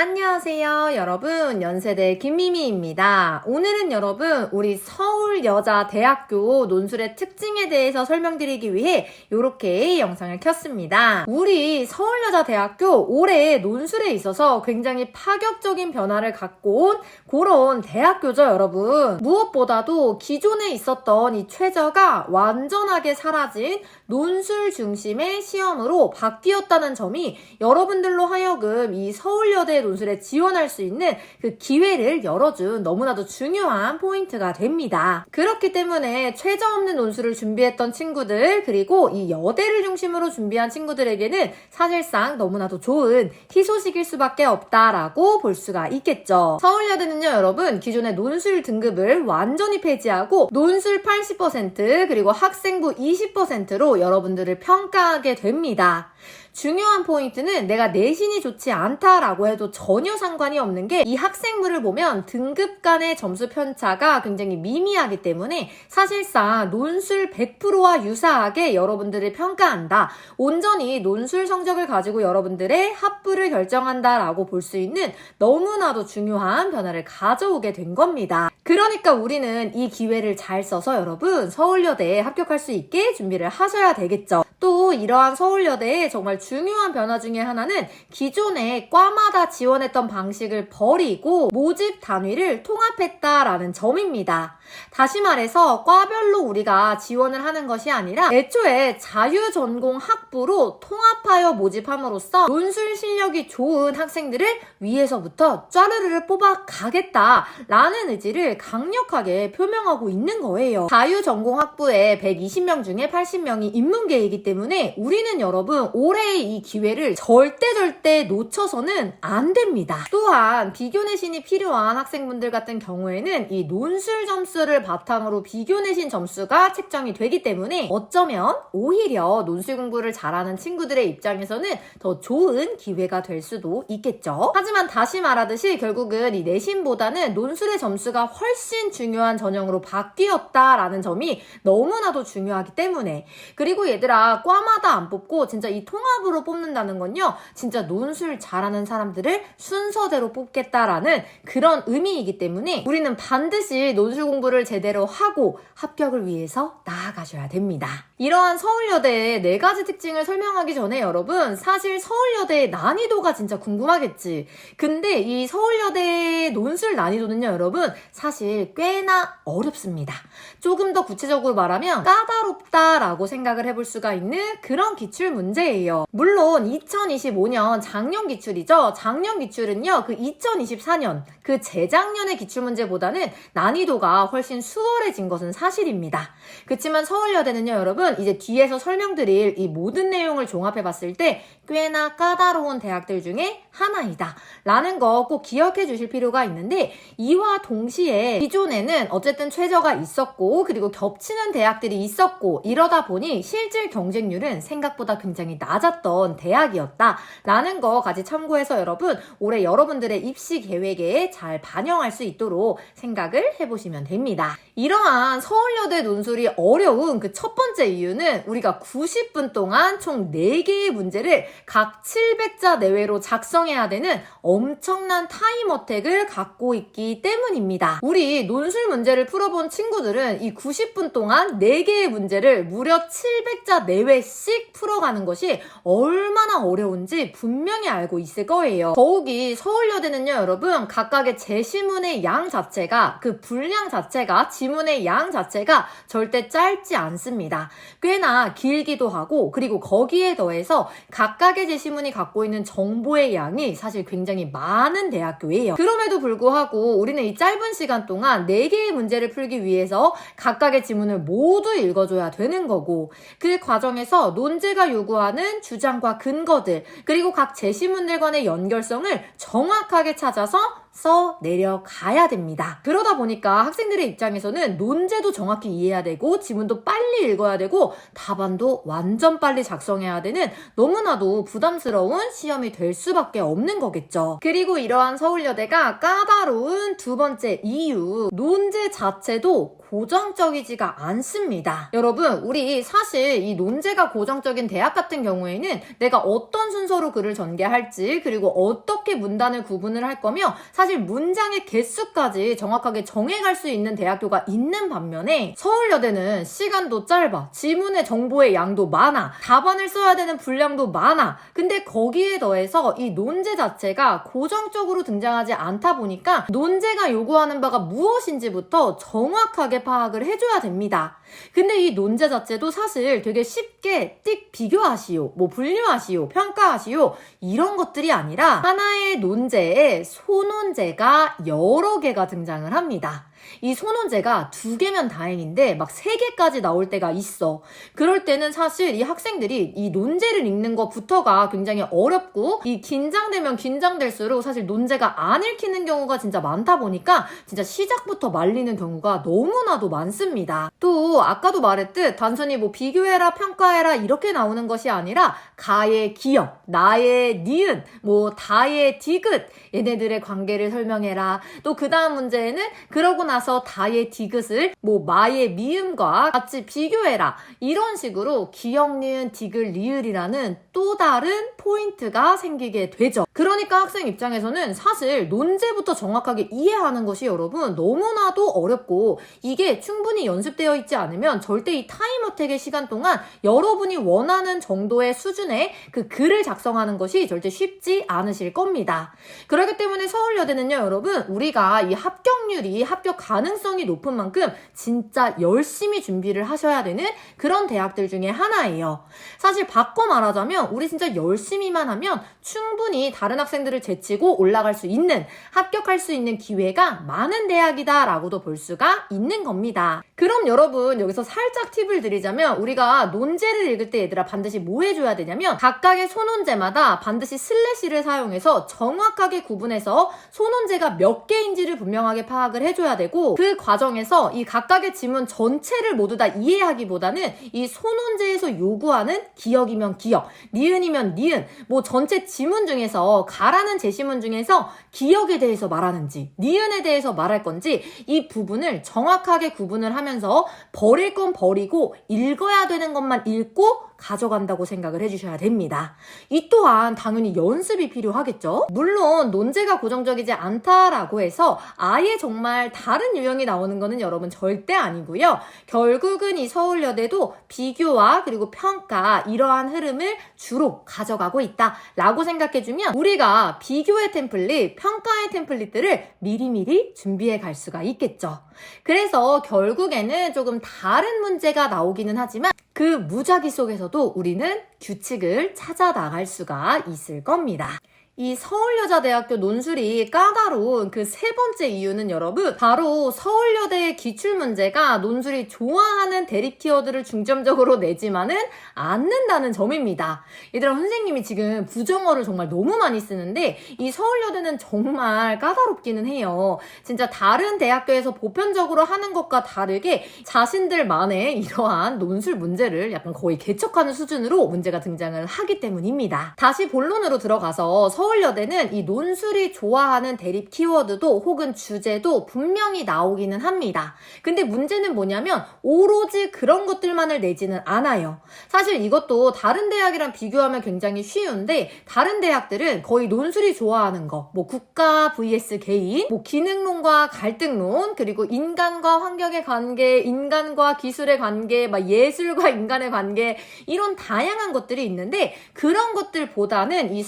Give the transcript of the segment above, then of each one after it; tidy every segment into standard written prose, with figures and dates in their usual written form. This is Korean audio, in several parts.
안녕하세요 여러분, 연세대 김미미입니다. 오늘은 여러분 우리 서울여자대학교 논술의 특징에 대해서 설명드리기 위해 이렇게 영상을 켰습니다. 우리 서울여자대학교 올해 논술에 있어서 굉장히 파격적인 변화를 갖고 온 그런 대학교죠 여러분. 무엇보다도 기존에 있었던 이 최저가 완전하게 사라진 논술 중심의 시험으로 바뀌었다는 점이 여러분들로 하여금 이 서울여대 논술에 지원할 수 있는 그 기회를 열어준 너무나도 중요한 포인트가 됩니다. 그렇기 때문에 최저 없는 논술을 준비했던 친구들, 그리고 이 여대를 중심으로 준비한 친구들에게는 사실상 너무나도 좋은 희소식일 수밖에 없다라고 볼 수가 있겠죠. 서울여대는요 여러분, 기존의 논술 등급을 완전히 폐지하고 논술 80% 그리고 학생부 20%로 여러분들을 평가하게 됩니다. 중요한 포인트는 내가 내신이 좋지 않다라고 해도 전혀 상관이 없는 게, 이 학생부를 보면 등급 간의 점수 편차가 굉장히 미미하기 때문에 사실상 논술 100%와 유사하게 여러분들을 평가한다. 온전히 논술 성적을 가지고 여러분들의 합부를 결정한다라고 볼 수 있는 너무나도 중요한 변화를 가져오게 된 겁니다. 그러니까 우리는 이 기회를 잘 써서 여러분 서울여대에 합격할 수 있게 준비를 하셔야 되겠죠. 또 이러한 서울여대의 정말 중요한 변화 중에 하나는 기존에 과마다 지원했던 방식을 버리고 모집 단위를 통합했다라는 점입니다. 다시 말해서 과별로 우리가 지원을 하는 것이 아니라 애초에 자유전공 학부로 통합하여 모집함으로써 논술 실력이 좋은 학생들을 위에서부터 쫘르르르 뽑아가겠다라는 의지를 강력하게 표명하고 있는 거예요. 자유전공 학부에 120명 중에 80명이 인문계이기 때문에 우리는 여러분 올해의 이 기회를 절대 놓쳐서는 안 됩니다. 또한 비교 내신이 필요한 학생분들 같은 경우에는 이 논술 점수를 바탕으로 비교 내신 점수가 책정이 되기 때문에 어쩌면 오히려 논술 공부를 잘하는 친구들의 입장에서는 더 좋은 기회가 될 수도 있겠죠. 하지만 다시 말하듯이 결국은 이 내신보다는 논술의 점수가 훨씬 중요한 전형으로 바뀌었다라는 점이 너무나도 중요하기 때문에, 그리고 얘들아 과마다 안 뽑고 진짜 이 통합으로 뽑는다는 건요 진짜 논술 잘하는 사람들을 순서대로 뽑겠다라는 그런 의미이기 때문에 우리는 반드시 논술 공부를 제대로 하고 합격을 위해서 나아가셔야 됩니다. 이러한 서울여대의 4가지 특징을 설명하기 전에 여러분, 사실 서울여대의 난이도가 진짜 궁금하겠지. 근데 이 서울여대의 논술 난이도는요 여러분 사실 꽤나 어렵습니다. 조금 더 구체적으로 말하면 까다롭다라고 생각을 해볼 수가 있는 그런 기출 문제예요. 물론 2025년 작년 기출이죠. 작년 기출은요 그 2024년 그 재작년의 기출 문제보다는 난이도가 훨씬 수월해진 것은 사실입니다. 그렇지만 서울여대는요 여러분 이제 뒤에서 설명드릴 이 모든 내용을 종합해 봤을 때 꽤나 까다로운 대학들 중에 하나이다 라는 거 꼭 기억해 주실 필요가 있는데, 이와 동시에 기존에는 어쨌든 최저가 있었고 그리고 겹치는 대학들이 있었고 이러다 보니 실질 경쟁률은 생각보다 굉장히 낮았던 대학이었다 라는 거 같이 참고해서 여러분 올해 여러분들의 입시 계획에 잘 반영할 수 있도록 생각을 해보시면 됩니다. 이러한 서울여대 논술이 어려운 그 첫 번째 이유는 우리가 90분 동안 총 4개의 문제를 각 700자 내외로 작성해야 되는 엄청난 타임 어택을 갖고 있기 때문입니다. 우리 논술 문제를 풀어본 친구들은 이 90분 동안 4개의 문제를 무려 700자 내외씩 풀어가는 것이 얼마나 어려운지 분명히 알고 있을 거예요. 더욱이 서울여대는요 여러분 각각의 제시문의 양 자체가, 그 분량 자체가, 지문의 양 자체가 절대 짧지 않습니다. 꽤나 길기도 하고, 그리고 거기에 더해서 각각의 제시문이 갖고 있는 정보의 양이 사실 굉장히 많은 대학교예요. 그럼에도 불구하고 우리는 이 짧은 시간 동안 4개의 문제를 풀기 위해서 각각의 지문을 모두 읽어줘야 되는 거고, 그 과정에서 논제가 요구하는 주장과 근거들, 그리고 각 제시문들 간의 연결성을 정확하게 찾아서 써 내려가야 됩니다. 그러다 보니까 학생들의 입장에서는 논제도 정확히 이해해야 되고 지문도 빨리 읽어야 되고 답안도 완전 빨리 작성해야 되는 너무나도 부담스러운 시험이 될 수밖에 없는 거겠죠. 그리고 이러한 서울여대가 까다로운 두 번째 이유, 논제 자체도 고정적이지가 않습니다. 여러분, 우리 사실 이 논제가 고정적인 대학 같은 경우에는 내가 어떤 순서로 글을 전개할지, 그리고 어떻게 문단을 구분을 할 거며 사실 문장의 개수까지 정확하게 정해갈 수 있는 대학교가 있는 반면에 서울여대는 시간도 짧아, 지문의 정보의 양도 많아, 답안을 써야 되는 분량도 많아. 근데 거기에 더해서 이 논제 자체가 고정적으로 등장하지 않다 보니까 논제가 요구하는 바가 무엇인지부터 정확하게 파악을 해줘야 됩니다. 근데 이 논제 자체도 사실 되게 쉽게 띡 비교하시오, 뭐 분류하시오, 평가하시오 이런 것들이 아니라 하나의 논제에 소논제가 여러 개가 등장을 합니다. 이 소논제가 2개면 다행인데 막 3개까지 나올 때가 있어. 그럴 때는 사실 이 학생들이 이 논제를 읽는 것부터가 굉장히 어렵고 이 긴장되면 긴장될수록 사실 논제가 안 읽히는 경우가 진짜 많다 보니까 진짜 시작부터 말리는 경우가 너무나도 많습니다. 또 아까도 말했듯 단순히 뭐 비교해라, 평가해라 이렇게 나오는 것이 아니라 가의 기역, 나의 니은, 뭐 다의 디귿 얘네들의 관계를 설명해라. 또 그 다음 문제에는 그러고 나서 다의 디귿을 뭐 마의 미음과 같이 비교해라. 이런 식으로 기역, 니은, 디귿, 리을이라는 또 다른 포인트가 생기게 되죠. 그러니까 학생 입장에서는 사실 논제부터 정확하게 이해하는 것이 여러분 너무나도 어렵고 이게 충분히 연습되어 있지 않으면 절대 이 타임어택의 시간 동안 여러분이 원하는 정도의 수준의 그 글을 작성하는 것이 절대 쉽지 않으실 겁니다. 그렇기 때문에 서울여대는요 여러분 우리가 이 합격률이 합격 가능성이 높은 만큼 진짜 열심히 준비를 하셔야 되는 그런 대학들 중에 하나예요. 사실 바꿔 말하자면 우리 진짜 열심히만 하면 충분히 다른 학생들을 제치고 올라갈 수 있는, 합격할 수 있는 기회가 많은 대학이다 라고도 볼 수가 있는 겁니다. 그럼 여러분 여기서 살짝 팁을 드리자면 우리가 논제를 읽을 때 얘들아 반드시 뭐 해줘야 되냐면 각각의 소논제마다 반드시 슬래시를 사용해서 정확하게 구분해서 소논제가 몇 개인지를 분명하게 파악을 해줘야 되고 그 과정에서 이 각각의 지문 전체를 모두 다 이해하기보다는 이 소논제에서 요구하는 기역이면 기역, 니은이면 니은, 뭐 전체 지문 중에서 가라는 제시문 중에서 기역에 대해서 말하는지 니은에 대해서 말할 건지 이 부분을 정확하게 구분을 하면서 버릴 건 버리고 읽어야 되는 것만 읽고 가져간다고 생각을 해주셔야 됩니다. 이 또한 당연히 연습이 필요하겠죠? 물론 논제가 고정적이지 않다라고 해서 아예 정말 다른 유형이 나오는 거는 여러분 절대 아니고요. 결국은 이 서울여대도 비교와 그리고 평가 이러한 흐름을 주로 가져가고 있다라고 생각해주면 우리가 비교의 템플릿, 평가의 템플릿들을 미리미리 준비해 갈 수가 있겠죠. 그래서 결국에는 조금 다른 문제가 나오기는 하지만 그 무작위 속에서도 우리는 규칙을 찾아 나갈 수가 있을 겁니다. 이 서울여자대학교 논술이 까다로운 그 3번째 이유는 여러분 바로 서울여대의 기출문제가 논술이 좋아하는 대립 키워드를 중점적으로 내지만은 않는다는 점입니다. 얘들아 선생님이 지금 부정어를 정말 너무 많이 쓰는데 이 서울여대는 정말 까다롭기는 해요. 진짜 다른 대학교에서 보편적으로 하는 것과 다르게 자신들만의 이러한 논술 문제를 약간 거의 개척하는 수준으로 문제가 등장을 하기 때문입니다. 다시 본론으로 들어가서 서울여대는 이 논술이 좋아하는 대립 키워드도 혹은 주제도 분명히 나오기는 합니다. 근데 문제는 뭐냐면 오로지 그런 것들만을 내지는 않아요. 사실 이것도 다른 대학이랑 비교하면 굉장히 쉬운데 다른 대학들은 거의 논술이 좋아하는 거, 뭐 국가 vs 개인, 뭐 기능론과 갈등론, 그리고 인간과 환경의 관계, 인간과 기술의 관계, 막 예술과 인간의 관계 이런 다양한 것들이 있는데 그런 것들보다는 이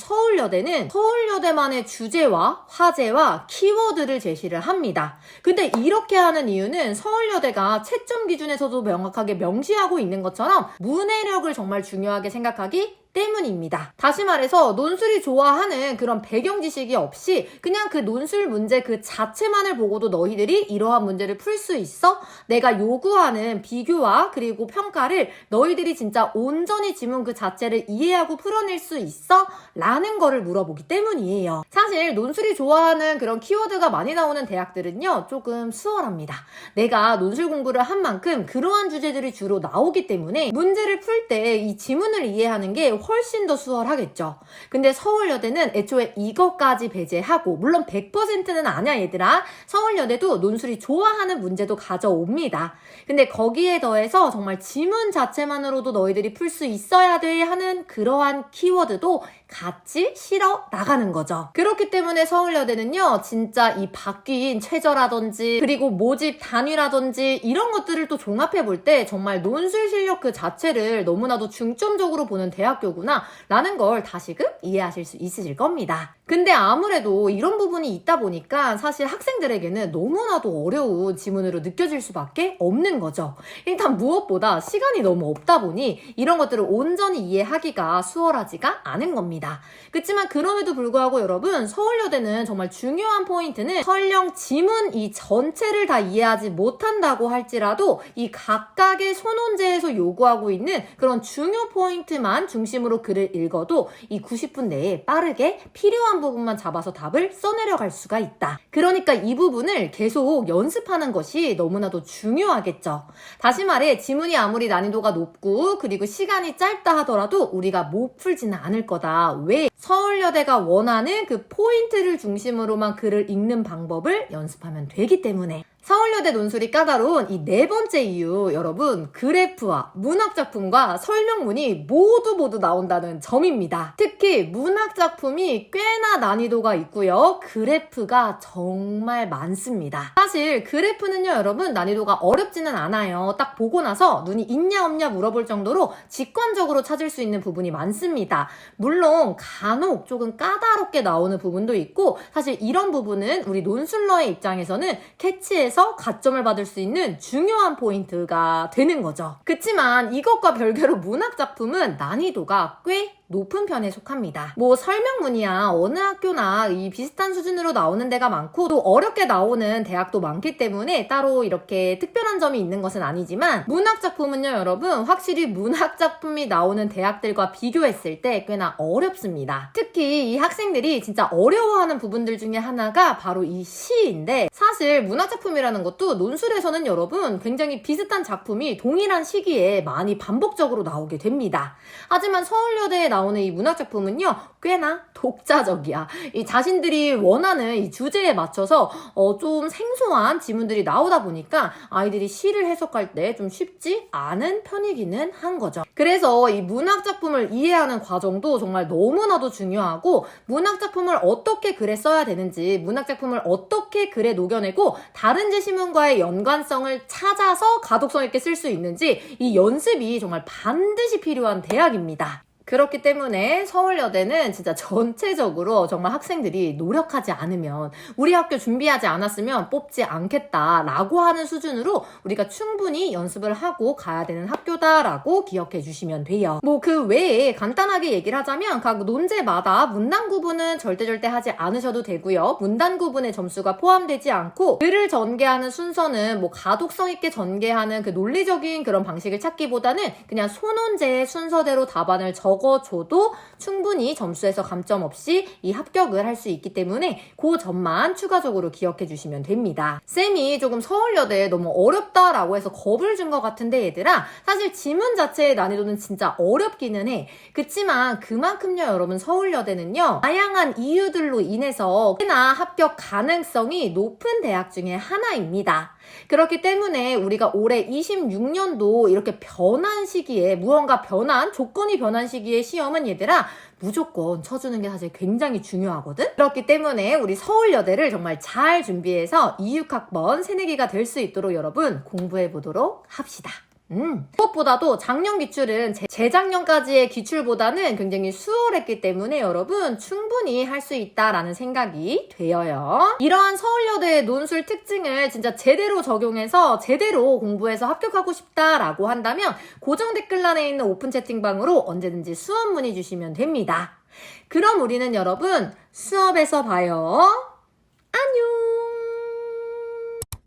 서울여대만의 주제와 화제와 키워드를 제시를 합니다. 근데 이렇게 하는 이유는 서울여대가 채점 기준에서도 명확하게 명시하고 있는 것처럼 문해력을 정말 중요하게 생각하기 때문입니다. 다시 말해서 논술이 좋아하는 그런 배경 지식이 없이 그냥 그 논술 문제 그 자체만을 보고도 너희들이 이러한 문제를 풀 수 있어? 내가 요구하는 비교와 그리고 평가를 너희들이 진짜 온전히 지문 그 자체를 이해하고 풀어낼 수 있어? 라는 거를 물어보기 때문이에요. 사실 논술이 좋아하는 그런 키워드가 많이 나오는 대학들은요 조금 수월합니다. 내가 논술 공부를 한 만큼 그러한 주제들이 주로 나오기 때문에 문제를 풀 때 이 지문을 이해하는 게 훨씬 더 수월하겠죠. 근데 서울여대는 애초에 이것까지 배제하고, 물론 100%는 아니야 얘들아. 서울여대도 논술이 좋아하는 문제도 가져옵니다. 근데 거기에 더해서 정말 지문 자체만으로도 너희들이 풀 수 있어야 돼 하는 그러한 키워드도 같이 실어 나가는 거죠. 그렇기 때문에 서울여대는요, 진짜 이 바뀐 최저라든지 그리고 모집 단위라든지 이런 것들을 또 종합해 볼 때 정말 논술 실력 그 자체를 너무나도 중점적으로 보는 대학교구나 라는 걸 다시금 이해하실 수 있으실 겁니다. 근데 아무래도 이런 부분이 있다 보니까 사실 학생들에게는 너무나도 어려운 지문으로 느껴질 수밖에 없는 거죠. 일단 무엇보다 시간이 너무 없다 보니 이런 것들을 온전히 이해하기가 수월하지가 않은 겁니다. 그렇지만 그럼에도 불구하고 여러분, 서울여대는 정말 중요한 포인트는 설령 지문 이 전체를 다 이해하지 못한다고 할지라도 이 각각의 소논제에서 요구하고 있는 그런 중요 포인트만 중심으로 글을 읽어도 이 90분 내에 빠르게 필요한 부분만 잡아서 답을 써내려갈 수가 있다. 그러니까 이 부분을 계속 연습하는 것이 너무나도 중요하겠죠. 다시 말해, 지문이 아무리 난이도가 높고 그리고 시간이 짧다 하더라도 우리가 못 풀지는 않을 거다. 왜? 서울여대가 원하는 그 포인트를 중심으로만 글을 읽는 방법을 연습하면 되기 때문에. 서울여대 논술이 까다로운 이 네 번째 이유, 여러분, 그래프와 문학작품과 설명문이 모두 나온다는 점입니다. 특히 문학작품이 꽤나 난이도가 있고요. 그래프가 정말 많습니다. 사실 그래프는요, 여러분, 난이도가 어렵지는 않아요. 딱 보고 나서 눈이 있냐 없냐 물어볼 정도로 직관적으로 찾을 수 있는 부분이 많습니다. 물론 간혹 조금 까다롭게 나오는 부분도 있고, 사실 이런 부분은 우리 논술러의 입장에서는 캐치해서 가점을 받을 수 있는 중요한 포인트가 되는 거죠. 그치만 이것과 별개로 문학작품은 난이도가 꽤 높은 편에 속합니다. 뭐 설명문이야 어느 학교나 이 비슷한 수준으로 나오는 데가 많고 또 어렵게 나오는 대학도 많기 때문에 따로 이렇게 특별한 점이 있는 것은 아니지만, 문학작품은요 여러분, 확실히 문학작품이 나오는 대학들과 비교했을 때 꽤나 어렵습니다. 특히 이 학생들이 진짜 어려워하는 부분들 중에 하나가 바로 이 시인데, 사실 문학작품이라는 것도 논술에서는 여러분 굉장히 비슷한 작품이 동일한 시기에 많이 반복적으로 나오게 됩니다. 하지만 서울여대에 나오는 이 문학작품은요 꽤나 독자적이야. 이 자신들이 원하는 이 주제에 맞춰서 좀 생소한 지문들이 나오다 보니까 아이들이 시를 해석할 때 좀 쉽지 않은 편이기는 한 거죠. 그래서 이 문학작품을 이해하는 과정도 정말 너무나도 중요하고, 문학작품을 어떻게 글에 써야 되는지, 문학작품을 어떻게 글에 녹여내고 다른 제시문과의 연관성을 찾아서 가독성 있게 쓸 수 있는지, 이 연습이 정말 반드시 필요한 대학입니다. 그렇기 때문에 서울여대는 진짜 전체적으로 정말 학생들이 노력하지 않으면, 우리 학교 준비하지 않았으면 뽑지 않겠다라고 하는 수준으로 우리가 충분히 연습을 하고 가야 되는 학교다라고 기억해 주시면 돼요. 뭐 그 외에 간단하게 얘기를 하자면 각 논제마다 문단 구분은 절대 하지 않으셔도 되고요. 문단 구분의 점수가 포함되지 않고, 글을 전개하는 순서는 뭐 가독성 있게 전개하는 그 논리적인 그런 방식을 찾기보다는 그냥 소논제의 순서대로 답안을 적어줘도 충분히 점수에서 감점 없이 이 합격을 할 수 있기 때문에 그 점만 추가적으로 기억해 주시면 됩니다. 쌤이 조금 서울여대 너무 어렵다라고 해서 겁을 준 것 같은데 얘들아, 사실 지문 자체의 난이도는 진짜 어렵기는 해. 그치만 그만큼요 여러분, 서울여대는요 다양한 이유들로 인해서 꽤나 합격 가능성이 높은 대학 중에 하나입니다. 그렇기 때문에 우리가 올해 26년도 이렇게 변한 시기에, 무언가 변한, 조건이 변한 시기에 시험은 얘들아 무조건 쳐주는 게 사실 굉장히 중요하거든? 그렇기 때문에 우리 서울여대를 정말 잘 준비해서 26학번 새내기가 될 수 있도록 여러분 공부해보도록 합시다. 무엇보다도 작년 기출은 재작년까지의 기출보다는 굉장히 수월했기 때문에 여러분 충분히 할 수 있다라는 생각이 되어요. 이러한 서울여대의 논술 특징을 진짜 제대로 적용해서 제대로 공부해서 합격하고 싶다라고 한다면 고정 댓글란에 있는 오픈 채팅방으로 언제든지 수업 문의 주시면 됩니다. 그럼 우리는 여러분 수업에서 봐요.